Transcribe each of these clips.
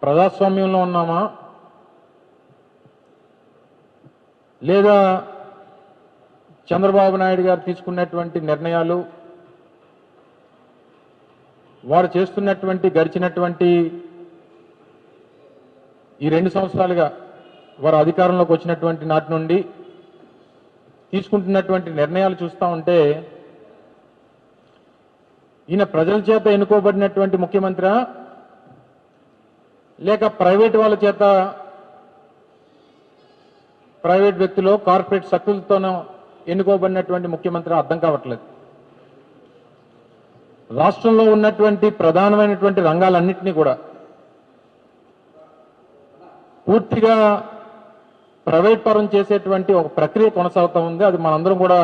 ప్రజాస్వామ్యంలో ఉన్నామా లేదా చంద్రబాబు నాయుడు గారు తీసుకున్నటువంటి నిర్ణయాలు వారు చేస్తున్నటువంటి గడిచినటువంటి ఈ 2 సంవత్సరాలుగా వారు అధికారంలోకి వచ్చినటువంటి నాటి నుండి తీసుకుంటున్నటువంటి నిర్ణయాలు చూస్తూ ఉంటే ఈయన ప్రజల చేత ఎన్నుకోబడినటువంటి ముఖ్యమంత్రి లేక ప్రైవేట్ వాళ్ళ చేత ప్రైవేట్ వ్యక్తులు కార్పొరేట్ శక్తులతోనూ ఎన్నుకోబడినటువంటి ముఖ్యమంత్రి అర్థం కావట్లేదు. రాష్ట్రంలో ఉన్నటువంటి ప్రధానమైనటువంటి రంగాలన్నింటినీ కూడా పూర్తిగా ప్రైవేట్ పరం చేసేటువంటి ఒక ప్రక్రియ కొనసాగుతూ ఉంది. అది మనందరం కూడా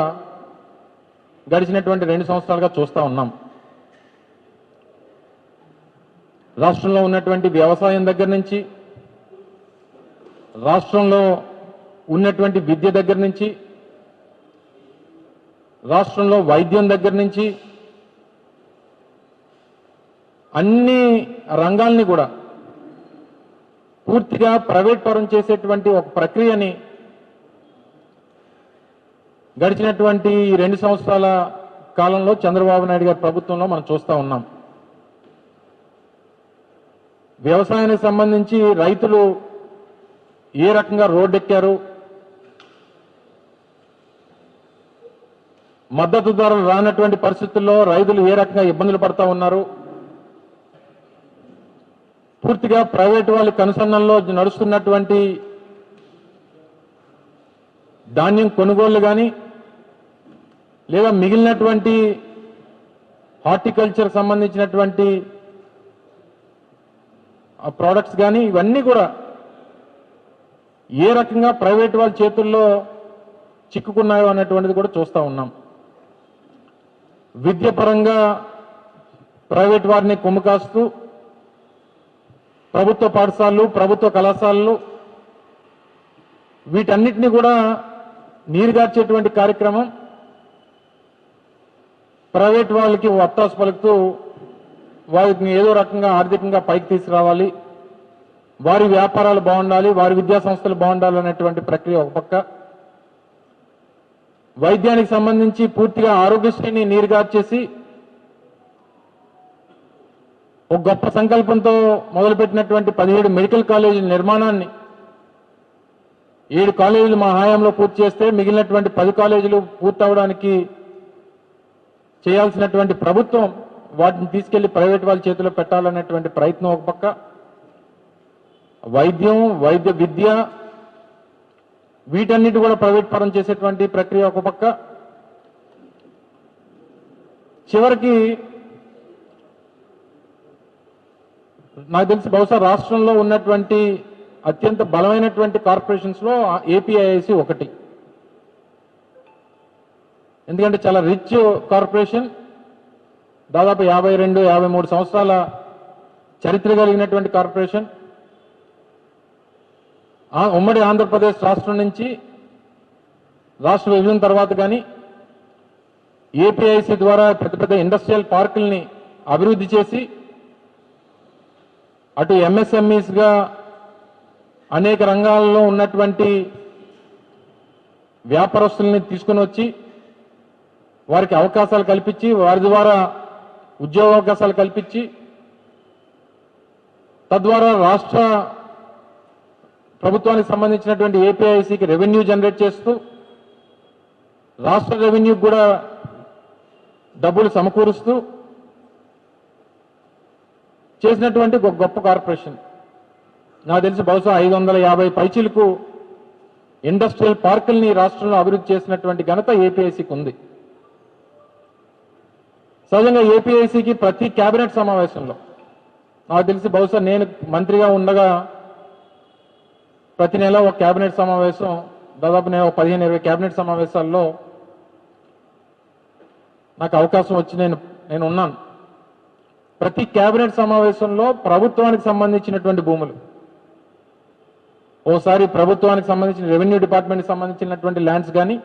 గడిచినటువంటి 2 సంవత్సరాలుగా చూస్తూ ఉన్నాం. రాష్ట్రంలో ఉన్నటువంటి వ్యవసాయం దగ్గర నుంచి, రాష్ట్రంలో ఉన్నటువంటి విద్య దగ్గర నుంచి, రాష్ట్రంలో వైద్యం దగ్గర నుంచి అన్ని రంగాల్ని కూడా పూర్తిగా ప్రైవేట్ పరం చేసేటువంటి ఒక ప్రక్రియని గడిచినటువంటి ఈ 2 సంవత్సరాల కాలంలో చంద్రబాబు నాయుడు గారి ప్రభుత్వంలో మనం చూస్తూ ఉన్నాం. వ్యవసాయానికి సంబంధించి రైతులు ఏ రకంగా రోడ్డెక్కారు, మద్దతు ధరలు రానటువంటి పరిస్థితుల్లో రైతులు ఏ రకంగా ఇబ్బందులు పడతా ఉన్నారు, పూర్తిగా ప్రైవేటు వాళ్ళ కనుసన్నల్లో నడుస్తున్నటువంటి ధాన్యం కొనుగోళ్లు కానీ లేదా మిగిలినటువంటి హార్టికల్చర్ సంబంధించినటువంటి ప్రోడక్ట్స్ కానీ ఇవన్నీ కూడా ఏ రకంగా ప్రైవేట్ వాళ్ళ చేతుల్లో చిక్కుకున్నాయో అనేటువంటిది కూడా చూస్తూ ఉన్నాం. విద్య పరంగా ప్రైవేట్ వారిని కొమ్ము కాస్తూ ప్రభుత్వ పాఠశాలలు, ప్రభుత్వ కళాశాలలు వీటన్నిటినీ కూడా నీరుగార్చేటువంటి కార్యక్రమం ప్రైవేట్ వాళ్ళకి వత్తాసు పలుకుతూ వారిని ఏదో రకంగా ఆర్థికంగా పైకి తీసుకురావాలి, వారి వ్యాపారాలు బాగుండాలి, వారి విద్యా సంస్థలు బాగుండాలి అనేటువంటి ప్రక్రియ ఒక పక్క. వైద్యానికి సంబంధించి పూర్తిగా ఆరోగ్యశ్రీని నీరుగార్చేసి ఒక గొప్ప సంకల్పంతో మొదలుపెట్టినటువంటి 17 మెడికల్ కాలేజీల నిర్మాణాన్ని 7 కాలేజీలు మా హయాంలో పూర్తి చేస్తే మిగిలినటువంటి 10 కాలేజీలు పూర్తవడానికి చేయాల్సినటువంటి ప్రభుత్వం వాటిని తీసుకెళ్లి ప్రైవేట్ వాళ్ళ చేతిలో పెట్టాలనేటువంటి ప్రయత్నం ఒక పక్క. వైద్యం, వైద్య విద్య వీటన్నిటి కూడా ప్రైవేట్ పరం చేసేటువంటి ప్రక్రియ ఒక పక్క. చివరికి నాకు తెలిసి బహుశా రాష్ట్రంలో ఉన్నటువంటి అత్యంత బలమైనటువంటి కార్పొరేషన్స్ లో ఏపీఐఐసి ఒకటి. ఎందుకంటే చాలా రిచ్ కార్పొరేషన్, దాదాపు 52-53 సంవత్సరాల చరిత్ర కలిగినటువంటి కార్పొరేషన్. ఉమ్మడి ఆంధ్రప్రదేశ్ రాష్ట్రం నుంచి రాష్ట్ర విభజన తర్వాత కానీ ఏపీఐసి ద్వారా పెద్ద పెద్ద ఇండస్ట్రియల్ పార్కుల్ని అభివృద్ధి చేసి అటు ఎంఎస్ఎంఈస్గా అనేక రంగాల్లో ఉన్నటువంటి వ్యాపారస్తుల్ని తీసుకుని వచ్చి వారికి అవకాశాలు కల్పించి వారి ద్వారా ఉద్యోగ అవకాశాలు కల్పించి తద్వారా రాష్ట్ర ప్రభుత్వానికి సంబంధించినటువంటి ఏపీఐసికి రెవెన్యూ జనరేట్ చేస్తూ రాష్ట్ర రెవెన్యూకి కూడా డబ్బులు సమకూరుస్తూ చేసినటువంటి గొప్ప కార్పొరేషన్. నాకు తెలిసి బహుశా 550 పైచీలకు ఇండస్ట్రియల్ పార్కుల్ని రాష్ట్రంలో అభివృద్ధి చేసినటువంటి ఘనత ఏపీఐసికి ఉంది. సహజంగా ఏపీఐసికి ప్రతి కేబినెట్ సమావేశంలో నాకు తెలిసి బహుశా నేను మంత్రిగా ఉండగా ప్రతి నెల ఒక కేబినెట్ సమావేశం, దాదాపు నేను 15-20 కేబినెట్ సమావేశాల్లో నాకు అవకాశం వచ్చి నేను ఉన్నాను. ప్రతి కేబినెట్ సమావేశంలో ప్రభుత్వానికి సంబంధించినటువంటి భూములు, ఓసారి ప్రభుత్వానికి సంబంధించిన రెవెన్యూ డిపార్ట్మెంట్కి సంబంధించినటువంటి ల్యాండ్స్ కానీ,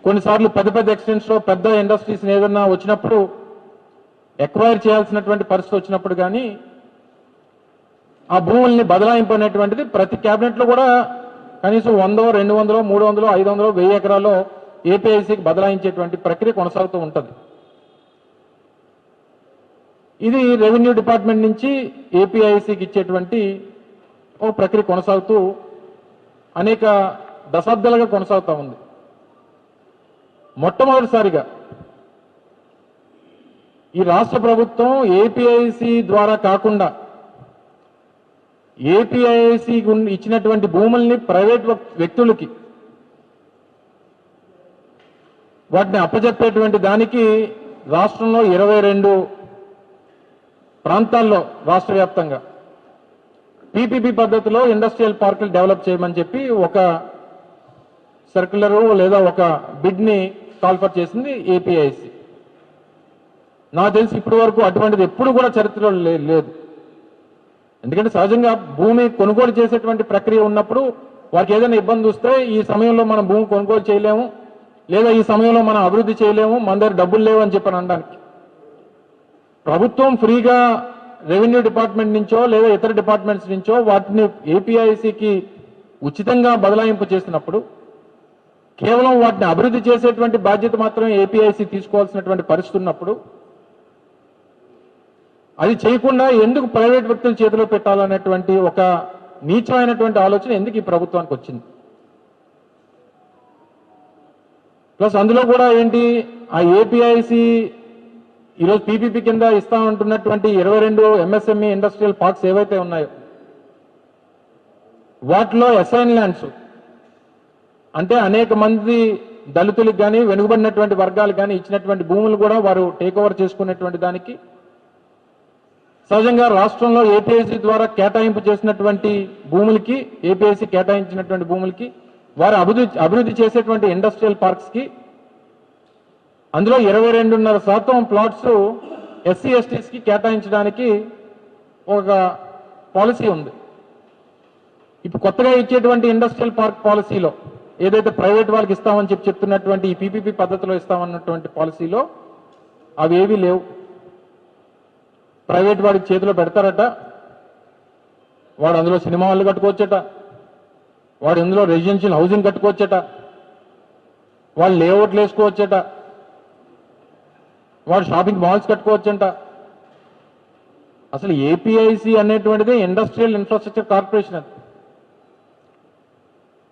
కొన్నిసార్లు పెద్ద పెద్ద ఎక్స్టెన్స్లో పెద్ద ఇండస్ట్రీస్ ఏదన్నా వచ్చినప్పుడు ఎక్వైర్ చేయాల్సినటువంటి పరిస్థితి వచ్చినప్పుడు కానీ ఆ భూముల్ని బదలాయింపు అనేటువంటిది ప్రతి క్యాబినెట్లో కూడా కనీసం 100, 200, 300, 500, 1000 ఎకరాల్లో ఏపీఐసీకి బదలాయించేటువంటి ప్రక్రియ కొనసాగుతూ ఉంటుంది. ఇది రెవెన్యూ డిపార్ట్మెంట్ నుంచి ఏపీఐసీకి ఇచ్చేటువంటి ఒక ప్రక్రియ కొనసాగుతూ అనేక దశాబ్దాలుగా కొనసాగుతూ ఉంది. మొట్టమొదటిసారిగా ఈ రాష్ట్ర ప్రభుత్వం ఏపీఐసీ ద్వారా కాకుండా ఏపీఐసీ ఇచ్చినటువంటి భూముల్ని ప్రైవేట్ వ్యక్తులకి వాటిని అప్పచెప్పేటువంటి దానికి రాష్ట్రంలో 22 ప్రాంతాల్లో రాష్ట్ర వ్యాప్తంగా పీపీపీ పద్ధతిలో ఇండస్ట్రియల్ పార్కులు డెవలప్ చేయమని చెప్పి ఒక సర్క్యులర్ లేదా ఒక బిడ్ని కాల్ఫర్ చేసింది ఏపీఐసీ. నాకు తెలిసి ఇప్పటి వరకు అటువంటిది ఎప్పుడు కూడా చరిత్రలో లేదు. ఎందుకంటే సహజంగా భూమి కొనుగోలు చేసేటువంటి ప్రక్రియ ఉన్నప్పుడు వారికి ఏదైనా ఇబ్బంది వస్తే ఈ సమయంలో మనం భూమి కొనుగోలు చేయలేము, లేదా ఈ సమయంలో మనం అభివృద్ధి చేయలేము, మన దగ్గర డబ్బులు లేవు అని చెప్పని అనడానికి ప్రభుత్వం ఫ్రీగా రెవెన్యూ డిపార్ట్మెంట్ నుంచో లేదా ఇతర డిపార్ట్మెంట్స్ నుంచో వాటిని ఏపీఐసీకి ఉచితంగా బదలాయింపు చేసినప్పుడు కేవలం వాటిని అభివృద్ధి చేసేటువంటి బాధ్యత మాత్రమే ఏపీఐసీ తీసుకోవాల్సినటువంటి పరిస్థితి ఉన్నప్పుడు అది చేయకుండా ఎందుకు ప్రైవేట్ వ్యక్తుల చేతిలో పెట్టాలనేటువంటి ఒక నీచమైనటువంటి ఆలోచన ఎందుకు ఈ ప్రభుత్వానికి వచ్చింది? ప్లస్ అందులో కూడా ఏంటి, ఆ ఏపీఐసీ ఈరోజు పీపీపీ కింద ఇస్తామంటున్నటువంటి 22 ఎంఎస్ఎంఈ ఇండస్ట్రియల్ పార్క్స్ ఏవైతే ఉన్నాయో వాటిలో అసైన్ ల్యాండ్స్ అంటే అనేక మంది దళితులకు కానీ వెనుకబడినటువంటి వర్గాలకు కానీ ఇచ్చినటువంటి భూములు కూడా వారు టేక్ ఓవర్ చేసుకునేటువంటి దానికి సహజంగా రాష్ట్రంలో ఏపీఐసీ ద్వారా కేటాయింపు చేసినటువంటి భూములకి ఏపీఐసీ కేటాయించినటువంటి భూములకి వారు అభివృద్ధి చేసేటువంటి ఇండస్ట్రియల్ పార్క్స్కి అందులో 22.5% ప్లాట్స్ ఎస్సీ ఎస్టీస్కి కేటాయించడానికి ఒక పాలసీ ఉంది. ఇప్పుడు కొత్తగా ఇచ్చేటువంటి ఇండస్ట్రియల్ పార్క్ పాలసీలో ఏదైతే ప్రైవేట్ వాళ్ళకి ఇస్తామని చెప్తున్నటువంటి ఈ పీపీపీ పద్ధతిలో ఇస్తామన్నటువంటి పాలసీలో అవి ఏవీ లేవు. ప్రైవేట్ వాడికి చేతిలో పెడతారట, వాడు అందులో సినిమా హాళ్ళు కట్టుకోవచ్చట, వాడు ఇందులో రెసిడెన్షియల్ హౌసింగ్ కట్టుకోవచ్చట, వాళ్ళు లేఅవుట్లు వేసుకోవచ్చట, వాడు షాపింగ్ మాల్స్ కట్టుకోవచ్చంట. అసలు ఏపీఐసీ అనేటువంటిది ఇండస్ట్రియల్ ఇన్ఫ్రాస్ట్రక్చర్ కార్పొరేషన్.